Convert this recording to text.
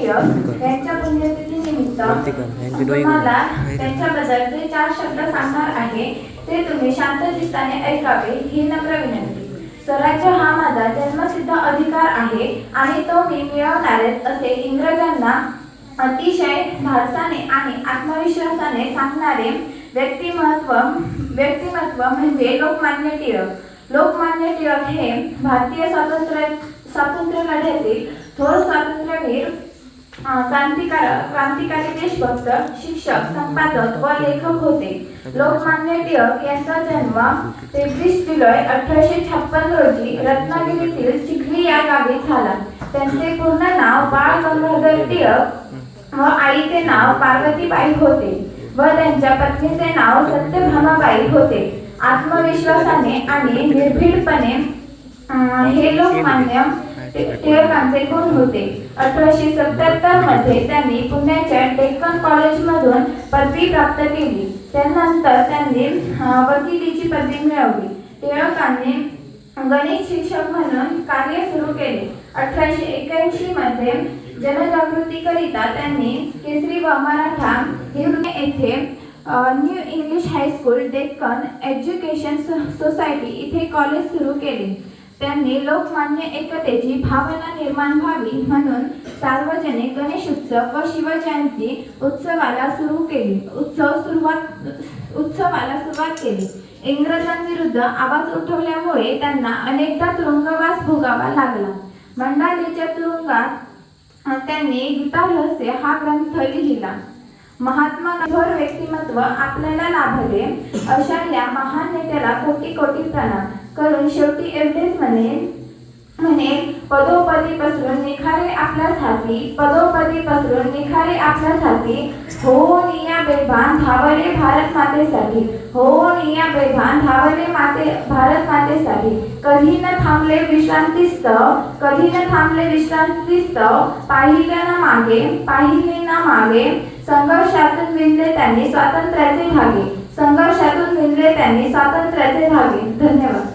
टिळक यांच्या पुण्यतिथीनिमित्त तुम्हाला त्यांच्याबद्दलचे 4 शब्द सांगणार आहे, ते तुम्ही शांतचित्ताने ऐकावे ही नम्र विनंती. स्वराज्य हा माझा जन्मसिद्ध अधिकार आहे आणि तो मी मिळवणारच, असे इंग्रजांना अतिशय धाडसाने आणि आत्मविश्वासाने सांगणारे व्यक्तिमत्व म्हणजे लोकमान्य टिळक. लोकमान्य टिळक हे भारतीय स्वातंत्र्य लढ्यातील थोर स्वातंत्र्यवीर, क्रांतिकारी देशभक्त, शिक्षक, संपादक व लेखक होते. लोकमान्य टिळक यांचा जन्म 23 जुलै 1856 रोजी रत्नागिरीतील चिखली या गावी झाला. त्यांचे पूर्ण नाव बाळ गंगाधर टिळक व आईचे नाव पार्वतीबाई होते व त्यांच्या पत्नीचे नाव सत्यभामाबाई होते. आत्मविश्वासाने आणि निर्भीडपणे हे लोकमान्य टिळकांचे गुण होते. 1877 मध्ये त्यांनी पुण्याच्या डेक्कन कॉलेजमधून पदवी प्राप्त केली. त्यानंतर त्यांनी वकिलीची पदवी मिळवली. टिळकांनी गणित शिक्षक म्हणून कार्य सुरू केले. 1881 मध्ये जनजागृतीकरिता त्यांनी केसरी व मराठा येथे new English high school, Deccan education society इथे कॉलेज सुरू केले. त्यांनी लोकमान्य एकतेची भावना निर्माण व्हावी म्हणून सार्वजनिक गणेश उत्सव व शिवजयंती उत्सवाला सुरुवात केली. इंग्रजांविरुद्ध आवाज उठवल्यामुळे त्यांना अनेकदा तुरुंगवास भोगावा लागला. मंडालेच्या तुरुंगात त्यांनी गीता रहस्य हा ग्रंथ लिहिला. महात्मा गांधी व्यक्तिमत्व आपल्याला लाभले अशा या महान नेत्याला कोटी कोटी प्रणाम करून शेवटी एवढेच म्हणे पदोपदी पसरून निखारे आपल्यासाठी हो निया बेभान धावले भारत मातेसाठी. भारत मातेसाठी. कधी न थांबले विश्रांतीस्तव पाहिले ना मागे संघर्षातून विणले त्यांनी स्वातंत्र्याचे धागे. धन्यवाद.